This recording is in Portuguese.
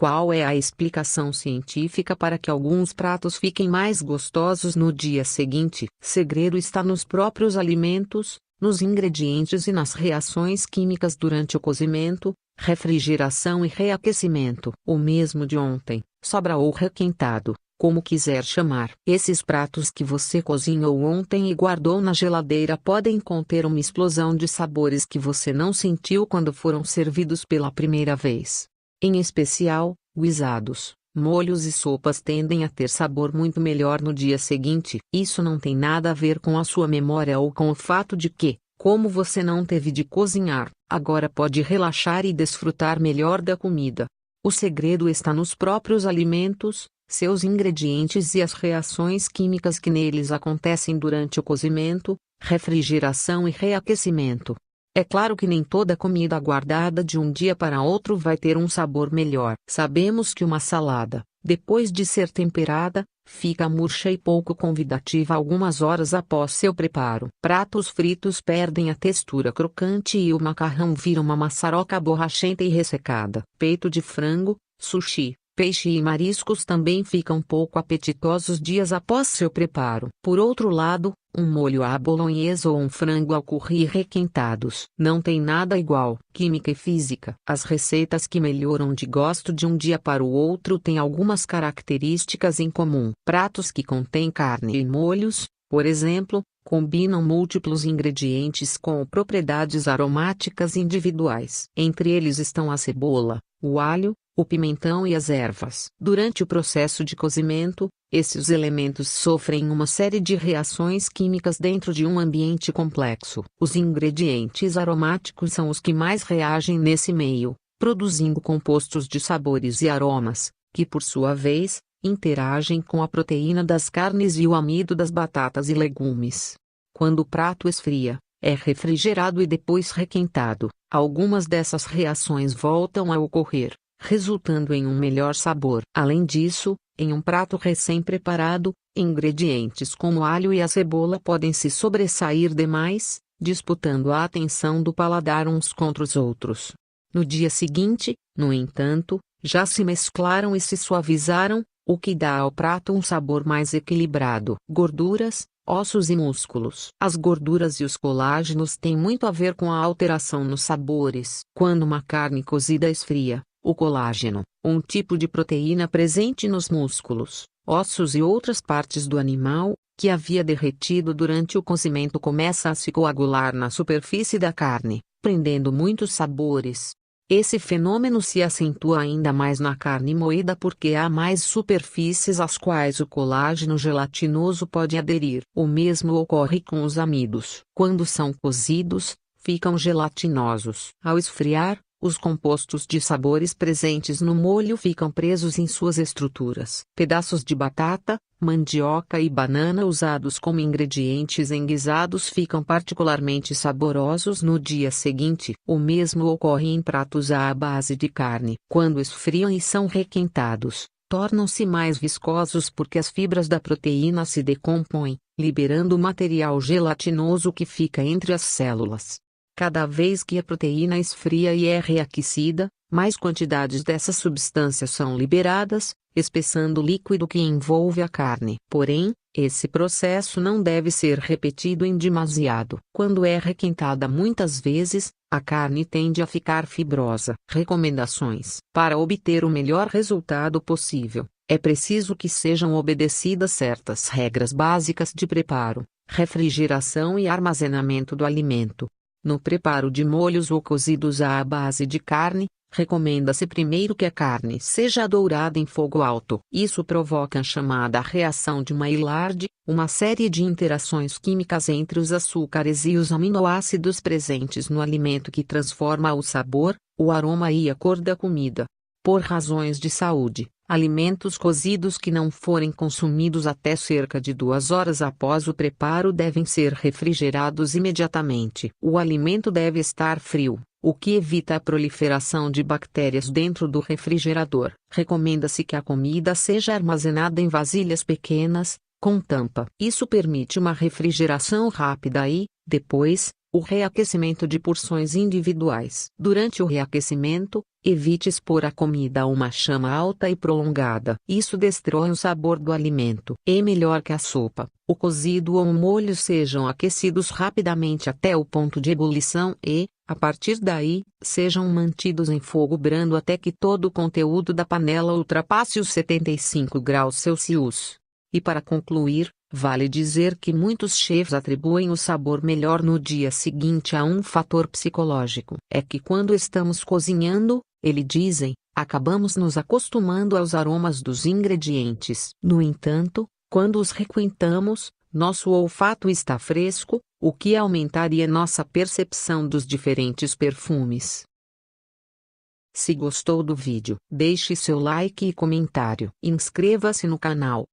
Qual é a explicação científica para que alguns pratos fiquem mais gostosos no dia seguinte? O segredo está nos próprios alimentos, nos ingredientes e nas reações químicas durante o cozimento, refrigeração e reaquecimento. O mesmo de ontem, sobra ou requentado, como quiser chamar. Esses pratos que você cozinhou ontem e guardou na geladeira podem conter uma explosão de sabores que você não sentiu quando foram servidos pela primeira vez. Em especial, guisados, molhos e sopas tendem a ter sabor muito melhor no dia seguinte. Isso não tem nada a ver com a sua memória ou com o fato de que, como você não teve de cozinhar, agora pode relaxar e desfrutar melhor da comida. O segredo está nos próprios alimentos, seus ingredientes e as reações químicas que neles acontecem durante o cozimento, refrigeração e reaquecimento. É claro que nem toda comida guardada de um dia para outro vai ter um sabor melhor. Sabemos que uma salada, depois de ser temperada, fica murcha e pouco convidativa algumas horas após seu preparo. Pratos fritos perdem a textura crocante e o macarrão vira uma maçaroca borrachenta e ressecada. Peito de frango, sushi, peixe e mariscos também ficam pouco apetitosos dias após seu preparo. Por outro lado, um molho à bolonhesa ou um frango ao curry requentados não tem nada igual. Química e física. As receitas que melhoram de gosto de um dia para o outro têm algumas características em comum. Pratos que contêm carne e molhos, por exemplo, combinam múltiplos ingredientes com propriedades aromáticas individuais. Entre eles estão a cebola, o alho, o pimentão e as ervas. Durante o processo de cozimento, esses elementos sofrem uma série de reações químicas dentro de um ambiente complexo. Os ingredientes aromáticos são os que mais reagem nesse meio, produzindo compostos de sabores e aromas, que por sua vez, interagem com a proteína das carnes e o amido das batatas e legumes. Quando o prato esfria, é refrigerado e depois requentado, algumas dessas reações voltam a ocorrer, resultando em um melhor sabor. Além disso, em um prato recém-preparado, ingredientes como o alho e a cebola podem se sobressair demais, disputando a atenção do paladar uns contra os outros. No dia seguinte, no entanto, já se mesclaram e se suavizaram, o que dá ao prato um sabor mais equilibrado. Gorduras, ossos e músculos. As gorduras e os colágenos têm muito a ver com a alteração nos sabores. Quando uma carne cozida esfria, o colágeno, um tipo de proteína presente nos músculos, ossos e outras partes do animal, que havia derretido durante o cozimento, começa a se coagular na superfície da carne, prendendo muitos sabores. Esse fenômeno se acentua ainda mais na carne moída porque há mais superfícies às quais o colágeno gelatinoso pode aderir. O mesmo ocorre com os amidos. Quando são cozidos, ficam gelatinosos. Ao esfriar, os compostos de sabores presentes no molho ficam presos em suas estruturas. Pedaços de batata, mandioca e banana usados como ingredientes em guisados ficam particularmente saborosos no dia seguinte. O mesmo ocorre em pratos à base de carne. Quando esfriam e são requentados, tornam-se mais viscosos porque as fibras da proteína se decompõem, liberando o material gelatinoso que fica entre as células. Cada vez que a proteína esfria e é reaquecida, mais quantidades dessas substâncias são liberadas, espessando o líquido que envolve a carne. Porém, esse processo não deve ser repetido em demasiado. Quando é requentada muitas vezes, a carne tende a ficar fibrosa. Recomendações: para obter o melhor resultado possível, é preciso que sejam obedecidas certas regras básicas de preparo, refrigeração e armazenamento do alimento. No preparo de molhos ou cozidos à base de carne, recomenda-se primeiro que a carne seja dourada em fogo alto. Isso provoca a chamada reação de Maillard, uma série de interações químicas entre os açúcares e os aminoácidos presentes no alimento que transforma o sabor, o aroma e a cor da comida. Por razões de saúde, alimentos cozidos que não forem consumidos até cerca de 2 horas após o preparo devem ser refrigerados imediatamente. O alimento deve estar frio, o que evita a proliferação de bactérias dentro do refrigerador. Recomenda-se que a comida seja armazenada em vasilhas pequenas, com tampa. Isso permite uma refrigeração rápida e, depois, o reaquecimento de porções individuais. Durante o reaquecimento, Evite expor a comida a uma chama alta e prolongada. Isso destrói o sabor do alimento. É melhor que a sopa, o cozido ou o molho sejam aquecidos rapidamente até o ponto de ebulição e, a partir daí, sejam mantidos em fogo brando até que todo o conteúdo da panela ultrapasse os 75 graus Celsius. E para concluir, vale dizer que muitos chefs atribuem o sabor melhor no dia seguinte a um fator psicológico. É que quando estamos cozinhando, eles dizem, acabamos nos acostumando aos aromas dos ingredientes. No entanto, quando os requintamos, nosso olfato está fresco, o que aumentaria nossa percepção dos diferentes perfumes. Se gostou do vídeo, deixe seu like e comentário. Inscreva-se no canal.